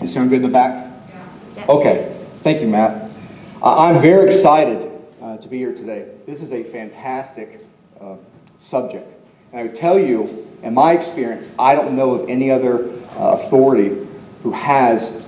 You sound good in the back? Yeah. Okay, thank you, Matt. I'm very excited to be here today. This is a fantastic subject. And I would tell you, in my experience, I don't know of any other authority who has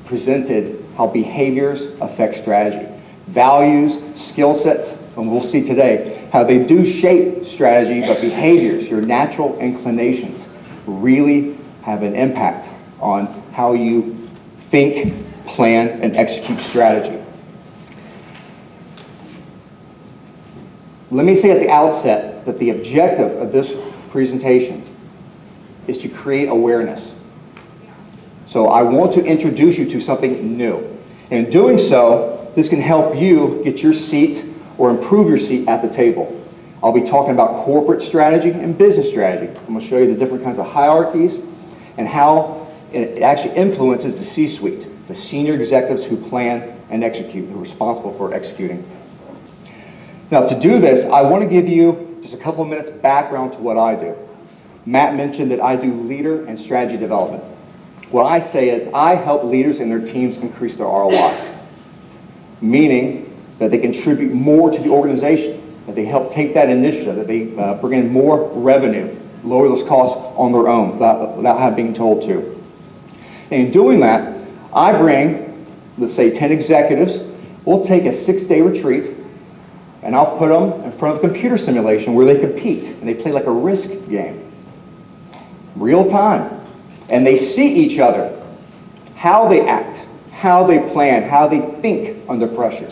presented how behaviors affect strategy. Values, skill sets, and we'll see today how they do shape strategy, but behaviors, your natural inclinations, really have an impact on how you think, plan, and execute strategy. Let me say at the outset that the objective of this presentation is to create awareness. So I want to introduce you to something new. And in doing so, this can help you get your seat or improve your seat at the table. I'll be talking about corporate strategy and business strategy. I'm going to show you the different kinds of hierarchies and how it actually influences the C-suite, the senior executives who plan and execute, who are responsible for executing. Now, to do this, I want to give you just a couple of minutes background to what I do. Matt mentioned that I do leader and strategy development. What I say is I help leaders and their teams increase their ROI, meaning that they contribute more to the organization, that they help take that initiative, that they bring in more revenue, lower those costs on their own without having being told to. And in doing that, I bring, let's say, 10 executives. We'll take a 6-day retreat, and I'll put them in front of a computer simulation where they compete, and they play like a risk game, real time. And they see each other, how they act, how they plan, how they think under pressure.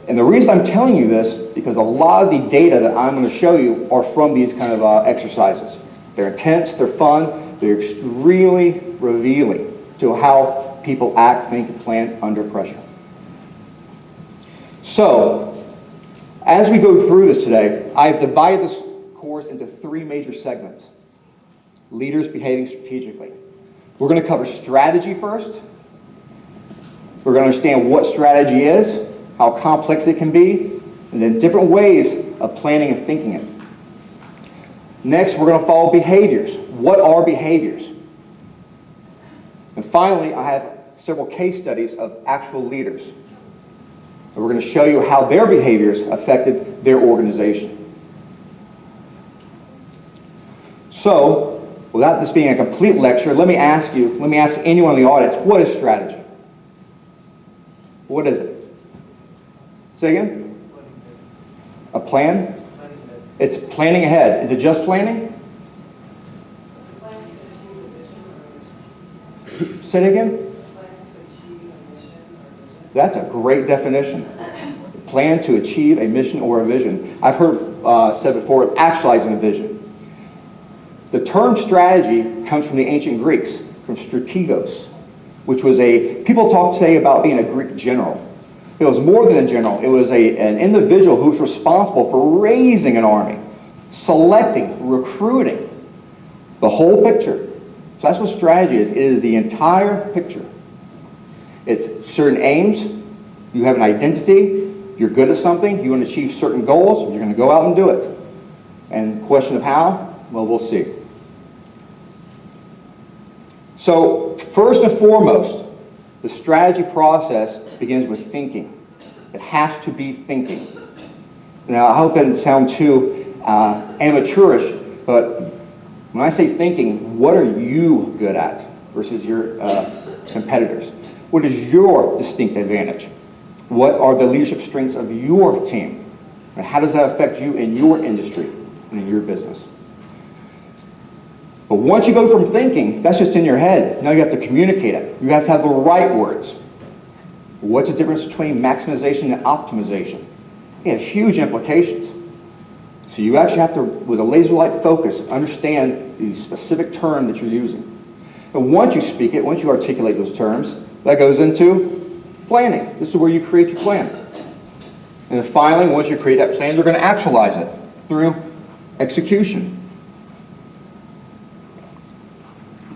And the reason I'm telling you this, because a lot of the data that I'm going to show you are from these kind of exercises. They're intense, they're fun, they're extremely revealing to how people act, think, and plan under pressure. So, as we go through this today, I've divided this course into 3 major segments. Leaders behaving strategically. We're going to cover strategy first. We're going to understand what strategy is, how complex it can be, and then different ways of planning and thinking it. Next, we're going to follow behaviors. What are behaviors? And finally, I have several case studies of actual leaders. And we're going to show you how their behaviors affected their organization. So, without this being a complete lecture, let me ask anyone in the audience, what is strategy? What is it? Say again? A plan? It's planning ahead. Is it just planning? Say it again? That's a great definition. Plan to achieve a mission or a vision. I've heard said before, actualizing a vision. The term strategy comes from the ancient Greeks, from strategos, which was people talk today about being a Greek general. It was more than a general. It was an individual who was responsible for raising an army, selecting, recruiting, the whole picture. So that's what strategy is. It is the entire picture. It's certain aims. You have an identity. You're good at something. You want to achieve certain goals. You're going to go out and do it. And question of how? Well, we'll see. So, first and foremost, the strategy process begins with thinking. It has to be thinking. Now, I hope it doesn't sound too amateurish, but when I say thinking, what are you good at versus your competitors? What is your distinct advantage? What are the leadership strengths of your team? And how does that affect you in your industry and in your business? But once you go from thinking, that's just in your head. Now you have to communicate it. You have to have the right words. What's the difference between maximization and optimization? It has huge implications. So you actually have to, with a laser-like focus, understand the specific term that you're using. And once you speak it, once you articulate those terms, that goes into planning. This is where you create your plan. And then finally, once you create that plan, you're going to actualize it through execution.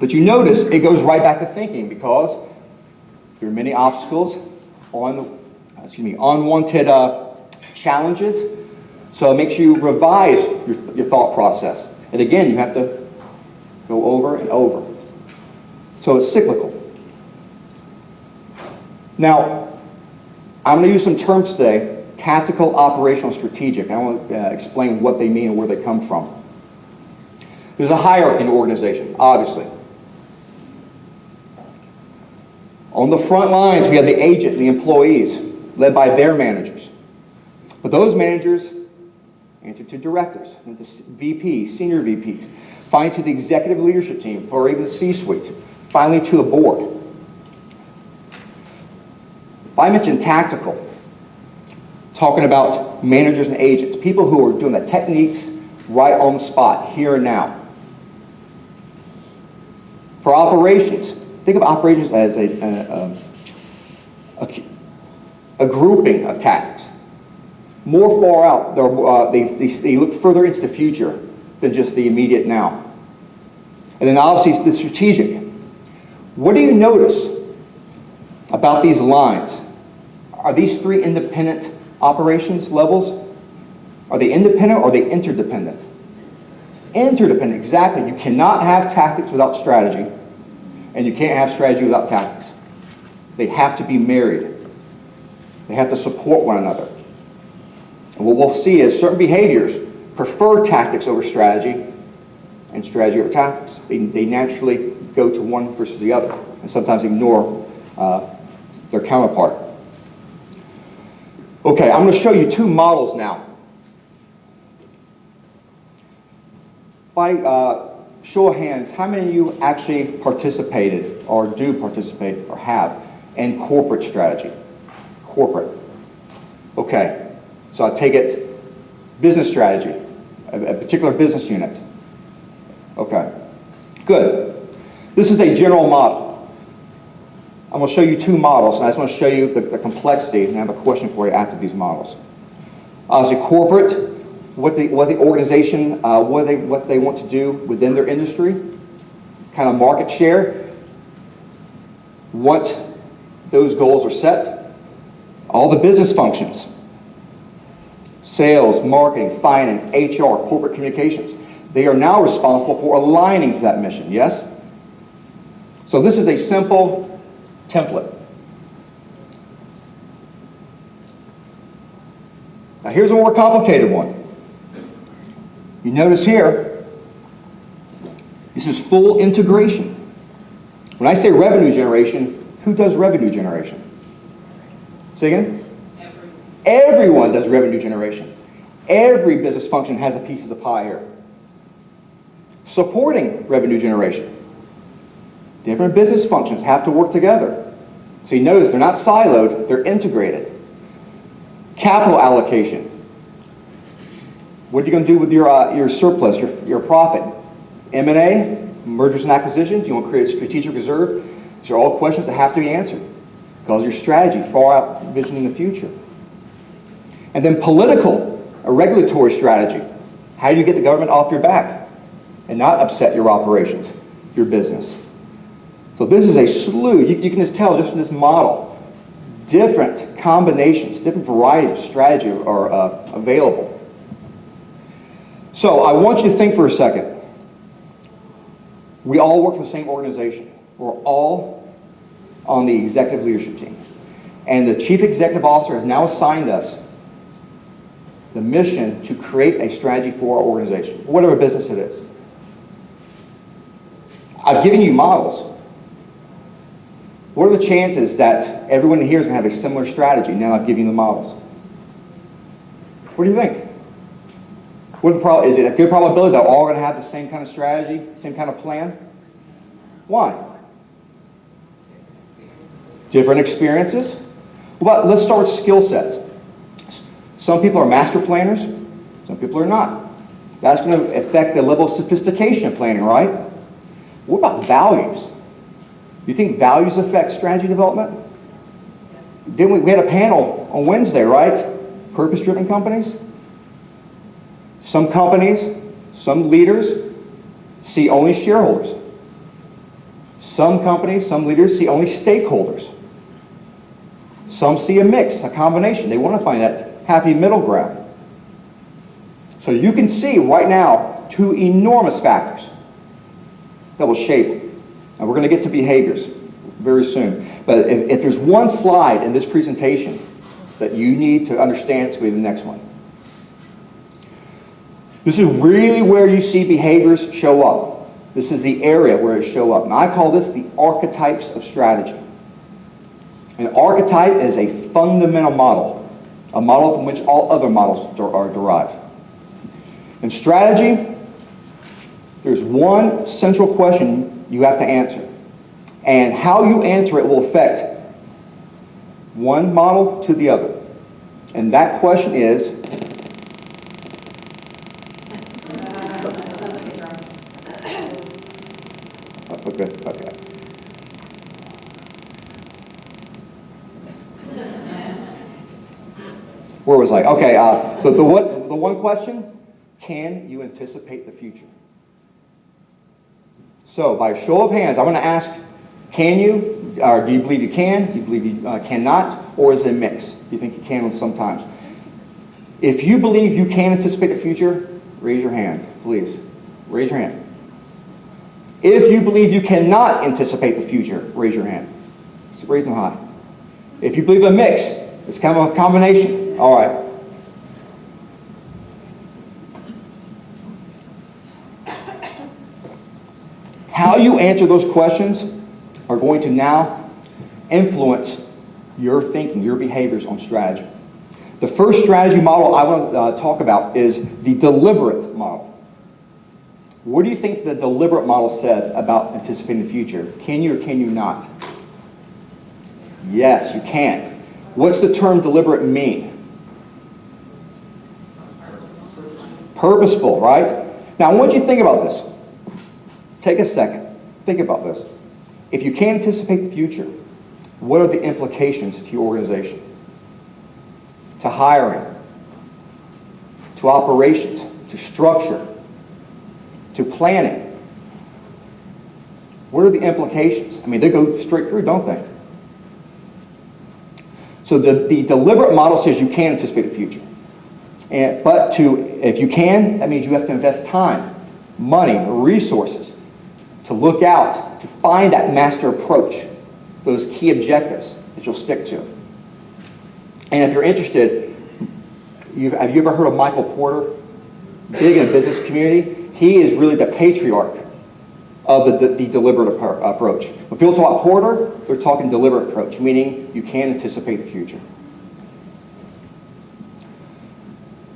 But you notice it goes right back to thinking because there are many obstacles, unwanted challenges. So it makes you revise your thought process. And again, you have to go over and over. So it's cyclical. Now, I'm going to use some terms today: tactical, operational, strategic. I want to explain what they mean and where they come from. There's a hierarchy in the organization, obviously. On the front lines, we have the agent, the employees, led by their managers. But those managers answer to directors, and to VPs, senior VPs, finally to the executive leadership team, or even the C-suite, finally to the board. If I mention tactical, talking about managers and agents, people who are doing the techniques right on the spot, here and now. For operations, think of operations as a grouping of tactics. More far out, they look further into the future than just the immediate now. And then obviously the strategic. What do you notice about these lines? Are these three independent operations levels? Are they independent or are they interdependent? Interdependent, exactly. You cannot have tactics without strategy, and you can't have strategy without tactics. They have to be married. They have to support one another. And what we'll see is certain behaviors prefer tactics over strategy and strategy over tactics. They naturally go to one versus the other and sometimes ignore their counterpart. Okay, I'm going to show you two models now. By show of hands, how many of you actually participated or do participate or have in corporate strategy? Corporate. Okay. So I take it business strategy, a particular business unit. Okay, good. This is a general model. I'm going to show you two models, and I just want to show you the complexity, and I have a question for you after these models. Obviously, corporate, what the organization, what they want to do within their industry, kind of market share, what those goals are set, all the business functions. Sales, marketing, finance, HR, corporate communications. They are now responsible for aligning to that mission, yes? So this is a simple template. Now here's a more complicated one. You notice here, this is full integration. When I say revenue generation, who does revenue generation? Say again? Everyone does revenue generation. Every business function has a piece of the pie here. Supporting revenue generation. Different business functions have to work together. So you notice they're not siloed, they're integrated. Capital allocation. What are you going to do with your surplus, your profit? M&A, mergers and acquisitions, you want to create a strategic reserve? These are all questions that have to be answered because your strategy, far out vision in the future. And then political, a regulatory strategy. How do you get the government off your back and not upset your operations, your business? So this is a slew. You can just tell just from this model, different combinations, different varieties of strategy are available. So I want you to think for a second. We all work for the same organization. We're all on the executive leadership team. And the chief executive officer has now assigned us the mission to create a strategy for our organization, whatever business it is. I've given you models. What are the chances that everyone here is going to have a similar strategy now I've given you the models? What do you think? Is it a good probability that we're all going to have the same kind of strategy, same kind of plan? Why? Different experiences? Well, let's start with skill sets. Some people are master planners, some people are not. That's going to affect the level of sophistication of planning, right? What about values? You think values affect strategy development? Didn't we had a panel on Wednesday, right? Purpose-driven companies. Some companies, some leaders see only shareholders. Some companies, some leaders see only stakeholders. Some see a mix, a combination. They want to find that happy middle ground. So you can see right now two enormous factors that will shape, and we're going to get to behaviors. very soon. But if there's one slide in this presentation that you need to understand, it's going to be the next one. This is really where you see behaviors show up. This is the area where it show up. And I call this the archetypes of strategy. An archetype is a fundamental model, a model from which all other models are derived. In strategy, there's one central question you have to answer. And how you answer it will affect one model to the other. And that question is, okay. Where was I? Okay, the one question, can you anticipate the future? So by show of hands, I'm going to ask, can you, or do you believe you can? Do you believe you cannot? Or is it a mix? Do you think you can sometimes? If you believe you can anticipate the future, raise your hand, please. Raise your hand. If you believe you cannot anticipate the future, raise your hand. Raise them high. If you believe a mix, it's kind of a combination. All right. How you answer those questions are going to now influence your thinking, your behaviors on strategy. The first strategy model I want to talk about is the deliberate model. What do you think the deliberate model says about anticipating the future? Can you or can you not? Yes, you can. What's the term deliberate mean? Purposeful, right? Now, I want you to think about this. Take a second. Think about this. If you can't anticipate the future, what are the implications to your organization? To hiring, to operations, to structure, to planning. What are the implications? I mean, they go straight through, don't they? So the deliberate model says you can anticipate the future. But if you can, that means you have to invest time, money, resources to look out, to find that master approach, those key objectives that you'll stick to. And if you're interested, have you ever heard of Michael Porter? Big in the business community. He is really the patriarch of the deliberate approach. When people talk Porter, they're talking deliberate approach, meaning you can anticipate the future.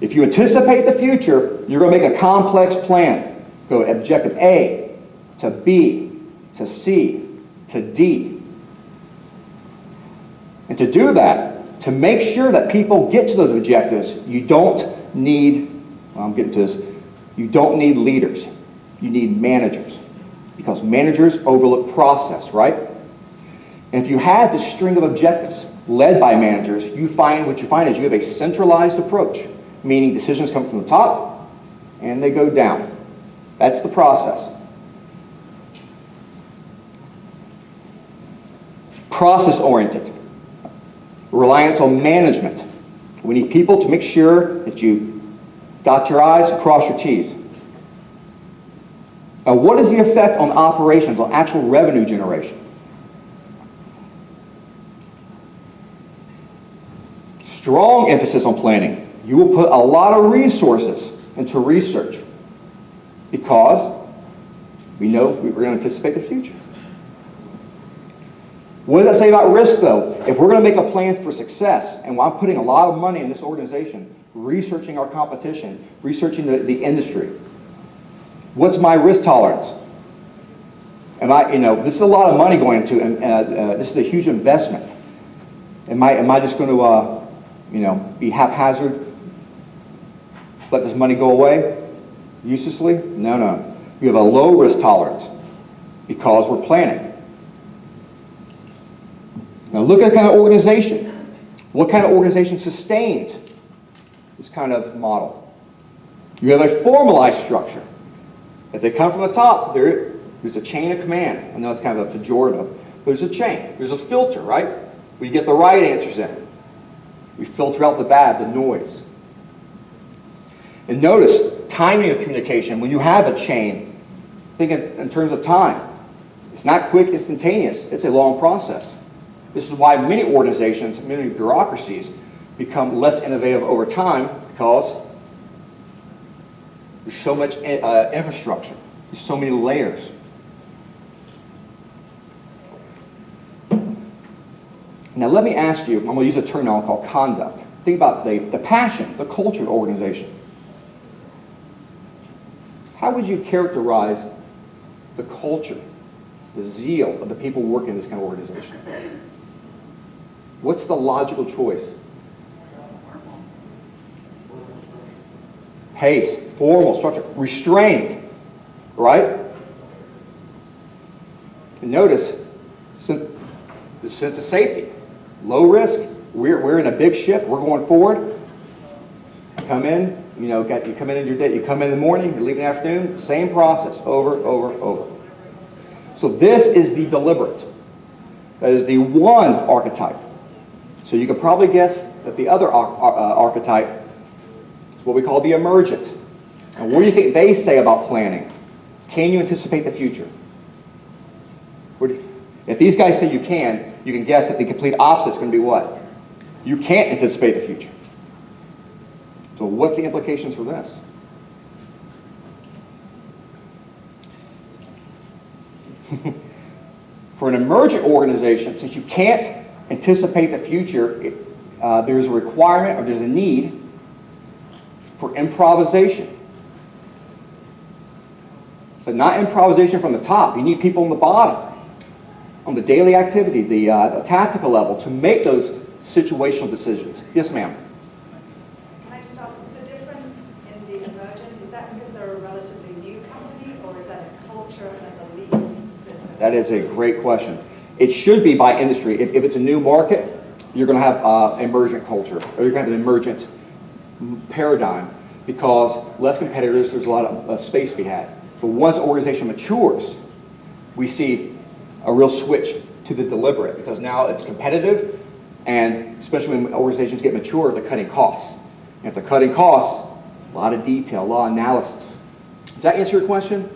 If you anticipate the future, you're going to make a complex plan. Go objective A to B to C to D. And to do that, to make sure that people get to those objectives, you don't need, I'm getting to this, you don't need leaders. You need managers. Because managers overlook process, right? And if you have this string of objectives led by managers, what you find is you have a centralized approach, meaning decisions come from the top and they go down. That's the process. Process-oriented. Reliance on management. We need people to make sure that you dot your I's and cross your T's. What is the effect on operations, on actual revenue generation? Strong emphasis on planning. You will put a lot of resources into research because we know we're going to anticipate the future. What does that say about risk, though? If we're going to make a plan for success, and I'm putting a lot of money in this organization, researching our competition, researching the industry, what's my risk tolerance? This is a lot of money going into, and this is a huge investment. Am I just going to, be haphazard, let this money go away uselessly? No. You have a low risk tolerance because we're planning. Now look at the kind of organization. What kind of organization sustains this kind of model? You have a formalized structure. If they come from the top, there's a chain of command. I know it's kind of a pejorative, but there's a chain. There's a filter, right? We get the right answers in. We filter out the bad, the noise. And notice, timing of communication. When you have a chain, think in terms of time. It's not quick, instantaneous. It's a long process. This is why many organizations, many bureaucracies become less innovative over time, because there's so much infrastructure. There's so many layers. Now let me ask you, I'm going to use a term now called conduct. Think about the passion, the culture of the organization. How would you characterize the culture, the zeal of the people working in this kind of organization? What's the logical choice? Pace, formal structure, restrained, right? And notice, the sense of safety, low risk. We're in a big ship. We're going forward. Come in, you come in your day. You come in the morning. You leave in the afternoon. Same process, over. So this is the deliberate. That is the one archetype. So you can probably guess that the other archetype is what we call the emergent. And what do you think they say about planning? Can you anticipate the future? If these guys say you can guess that the complete opposite is going to be what? You can't anticipate the future. So what's the implications for this? For an emergent organization, since you can't anticipate the future, there's a requirement or there's a need for improvisation. But not improvisation from the top. You need people on the bottom, on the daily activity, the tactical level, to make those situational decisions. Yes, ma'am? Can I just ask, is the difference in the emergent, is that because they're a relatively new company, or is that a culture and a belief system? That is a great question. It should be by industry. If it's a new market, you're going to have emergent culture, or you're going to have an emergent paradigm, because less competitors, there's a lot of space to be had. But once an organization matures, we see a real switch to the deliberate, because now it's competitive, and especially when organizations get mature, they're cutting costs. And if they're cutting costs, a lot of detail, a lot of analysis. Does that answer your question?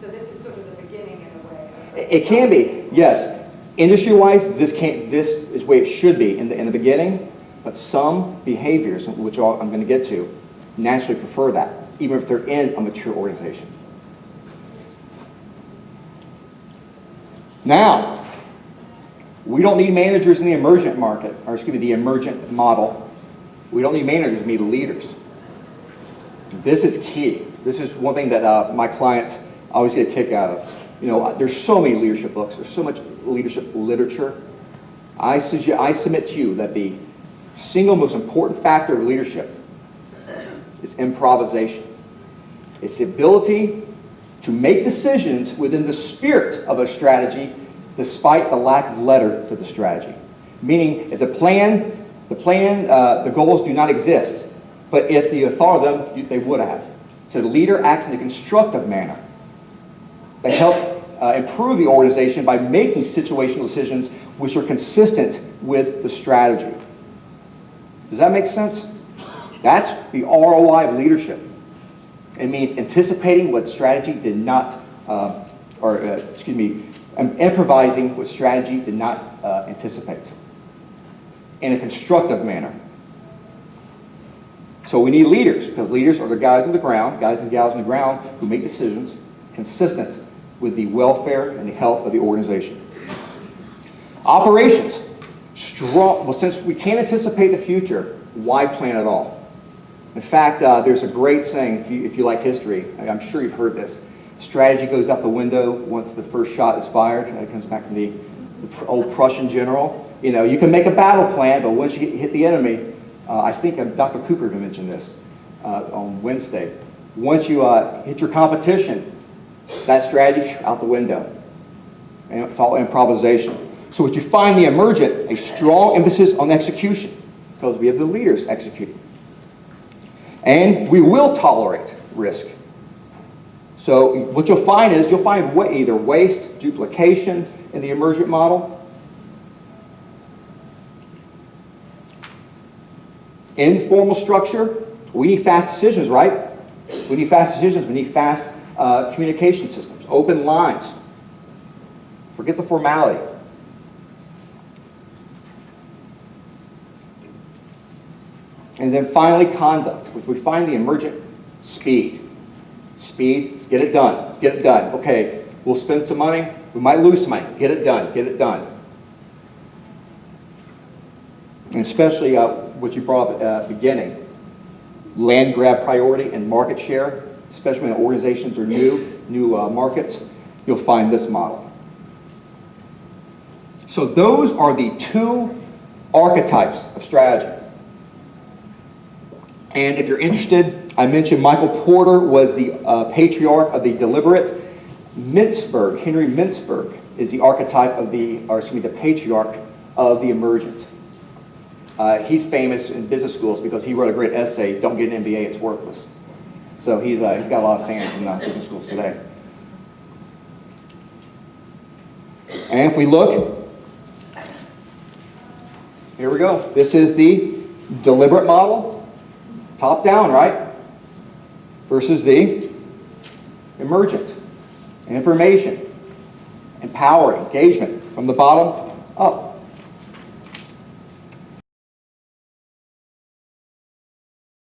So this is sort of the beginning in a way. It can be, yes. Industry-wise, this is the way it should be in the beginning, but some behaviors, which I'm going to get to, naturally prefer that, even if they're in a mature organization. Now, we don't need managers in the emergent market, or excuse me, the emergent model. We don't need managers, we need leaders. This is key. This is one thing that my clients always get a kick out of. You know, there's so many leadership books, there's so much leadership literature. I submit to you that the single most important factor of leadership is improvisation. It's the ability to make decisions within the spirit of a strategy despite the lack of letter to the strategy. Meaning, if the goals do not exist, but if you thought of them, they would have. So the leader acts in a constructive manner. They help improve the organization by making situational decisions which are consistent with the strategy. Does that make sense? That's the ROI of leadership. It means anticipating what strategy did not, improvising what strategy did not anticipate in a constructive manner. So we need leaders, because leaders are the guys on the ground, guys and gals on the ground who make decisions consistent with the welfare and the health of the organization. Operations. Strong. Well, since we can't anticipate the future, why plan at all? In fact, there's a great saying, if you like history, I'm sure you've heard this. Strategy goes out the window once the first shot is fired. It comes back from the old Prussian general. You know, you can make a battle plan, but once you hit the enemy, I think Dr. Cooper mentioned this on Wednesday. Once you hit your competition, that strategy out the window. And it's all improvisation. So what you find the emergent, a strong emphasis on execution, because we have the leaders executing. And we will tolerate risk. So what you'll find is you'll find either waste, duplication in the emergent model. Informal structure. We need fast decisions, right? We need fast decisions. We need fast communication systems, open lines. Forget the formality. And then finally, conduct, which we find the emergent speed. Speed, let's get it done. Let's get it done. Okay, we'll spend some money. We might lose some money. Get it done. Get it done. And especially what you brought up at the beginning, land grab priority and market share, especially when organizations are new markets, you'll find this model. So those are the 2 archetypes of strategy. And if you're interested, I mentioned Michael Porter was the patriarch of the deliberate. Mintzberg, Henry Mintzberg, is the archetype of the patriarch of the emergent. He's famous in business schools because he wrote a great essay, "Don't get an MBA, it's worthless." So he's got a lot of fans in business schools today. And if we look, here we go. This is the deliberate model, top down, right? Versus the emergent. Information, empower, engagement from the bottom up.